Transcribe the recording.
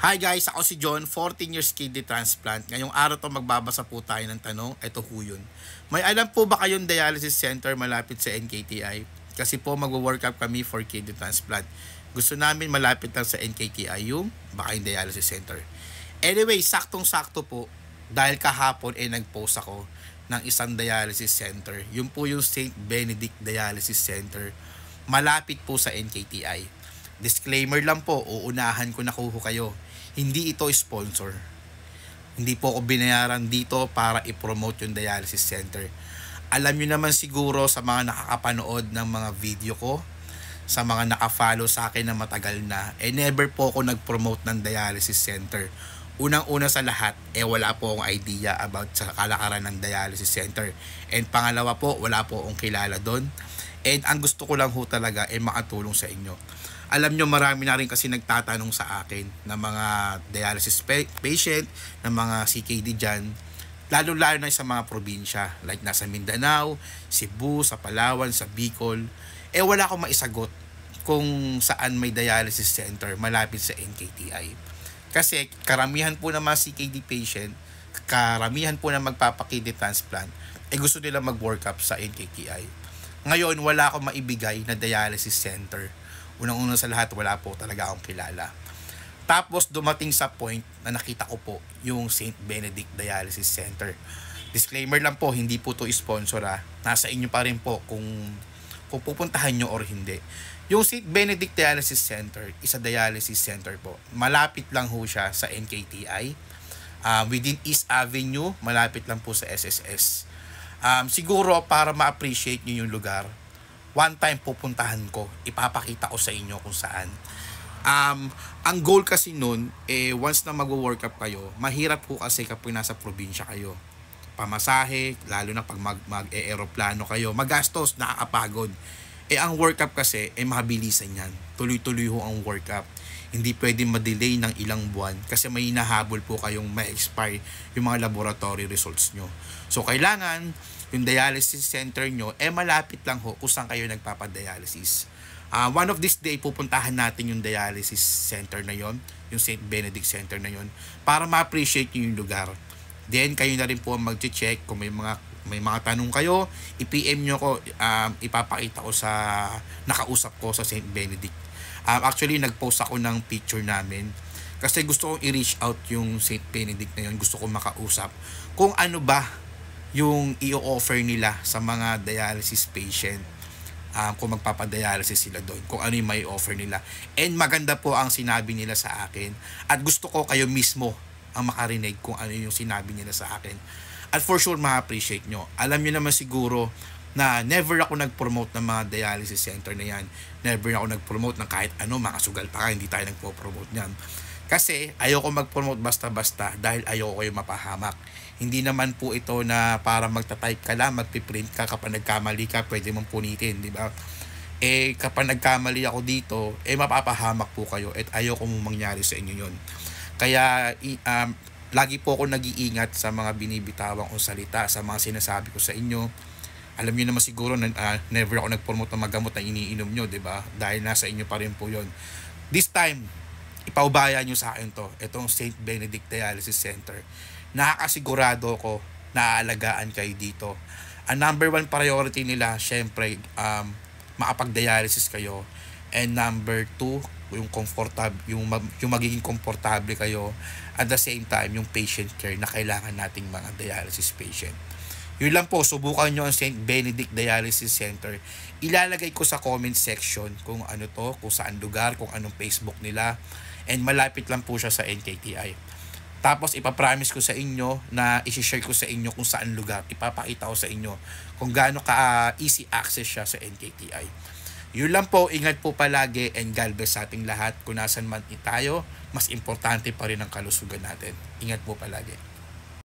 Hi guys, ako si John, 14 years kidney transplant. Ngayong araw to magbabasa po tayo ng tanong, ito ho yun. May alam po ba kayong dialysis center malapit sa NKTI? Kasi po magwo-work up kami for kidney transplant. Gusto namin malapit lang sa NKTI yung baka yung dialysis center. Anyway, saktong-sakto po dahil kahapon nag-post ako ng isang dialysis center. Yun po yung St. Benedict Dialysis Center. Malapit po sa NKTI. Disclaimer lang po, uunahan ko na kuho kayo. Hindi ito sponsor. Hindi po ako binayaran dito para i-promote yung dialysis center. Alam nyo naman siguro sa mga nakakapanood ng mga video ko, sa mga nakafollow sa akin na matagal na, never po ako nag-promote ng dialysis center. Unang-una sa lahat, wala po akong idea about sa kalakaran ng dialysis center. And pangalawa po, wala po akong kilala doon. And ang gusto ko lang ho talaga makatulong sa inyo. Alam nyo, marami na rin kasi nagtatanong sa akin ng mga dialysis patient, ng mga CKD dyan, lalo-lalo na sa mga probinsya, like nasa Mindanao, Cebu, sa Palawan, sa Bicol. Wala akong maisagot kung saan may dialysis center malapit sa NKTI. Kasi karamihan po ng mga CKD patient, karamihan po na magpapakidney transplant, gusto nila mag-work up sa NKTI. Ngayon, wala akong maibigay na dialysis center. Unang-una sa lahat, wala po talaga akong kilala. Tapos dumating sa point na nakita ko po yung St. Benedict Dialysis Center. Disclaimer lang po, hindi po to sponsor Nasa inyo pa rin po kung pupuntahan nyo or hindi. Yung St. Benedict Dialysis Center, isa dialysis center po. Malapit lang ho siya sa NKTI. Within East Avenue, malapit lang po sa SSS. Siguro para ma-appreciate nyo yung lugar, one time pupuntahan ko, ipapakita ko sa inyo kung saan. Ang goal kasi nun, once na mag-work up kayo, mahirap po kasi kapag nasa probinsya kayo. Pamasahe, lalo na pag mag-aeroplano kayo, magastos, nakakapagod. Ang work up kasi, mabilisan yan. Tuloy-tuloy ho ang work up. Hindi pwedeng ma-delay ng ilang buwan kasi may hinahabol po kayong ma-expire yung mga laboratory results nyo. So, kailangan yung dialysis center nyo, malapit lang ho kung saan kayo nagpapadialysis. One of this day, pupuntahan natin yung dialysis center na yon, yung St. Benedict Center na yon, para ma-appreciate nyo yung lugar. Then, kayo na rin po mag-check kung may mga tanong kayo, i-PM nyo ko, ipapakita ko sa nakausap ko sa St. Benedict. Actually, nag-post ako ng picture namin kasi gusto kong i-reach out yung St. Benedict na yun. Gusto kong makausap kung ano ba yung i-offer nila sa mga dialysis patient, kung magpapadialysis sila doon, kung ano yung may offer nila. And maganda po ang sinabi nila sa akin at gusto ko kayo mismo ang makarinig kung ano yung sinabi nila sa akin. At for sure, ma-appreciate nyo. Alam nyo naman siguro na never ako nag-promote ng mga dialysis center na yan. Never ako nag-promote ng kahit ano, mga sugal pa ka, hindi tayo nagpo-promote yan. Kasi ayoko mag-promote basta-basta dahil ayoko kayo mapahamak. Hindi naman po ito na para magta-type ka lang, magpiprint ka, kapag nagkamali ka, pwede mong punitin, di ba? Kapag nagkamali ako dito, mapapahamak po kayo at ayoko mong mangyari sa inyo yun. Kaya, lagi po ako nag-iingat sa mga binibitawang kong salita, sa mga sinasabi ko sa inyo. Alam niyo naman siguro na never ako nag-promote ng magamot na iniinom nyo, di ba? Dahil nasa inyo pa rin po yun. This time, ipaubaya nyo sa akin to, itong St. Benedict Dialysis Center. Nakakasigurado ko na aalagaan kayo dito. Ang number one priority nila, syempre, makapag-dialysis kayo. And number two, yung magiging komportable kayo. At the same time, yung patient care na kailangan nating mga dialysis patient. Yun lang po, subukan nyo ang St. Benedict Dialysis Center. Ilalagay ko sa comment section kung ano to, kung saan lugar, kung anong Facebook nila. And malapit lang po siya sa NKTI. Tapos ipapromise ko sa inyo na isi-share ko sa inyo kung saan lugar. Ipapakita ko sa inyo kung gaano ka-easy access siya sa NKTI. Yun lang po, ingat po palagi and God bless sa ating lahat. Kung nasan man tayo, mas importante pa rin ang kalusugan natin. Ingat po palagi.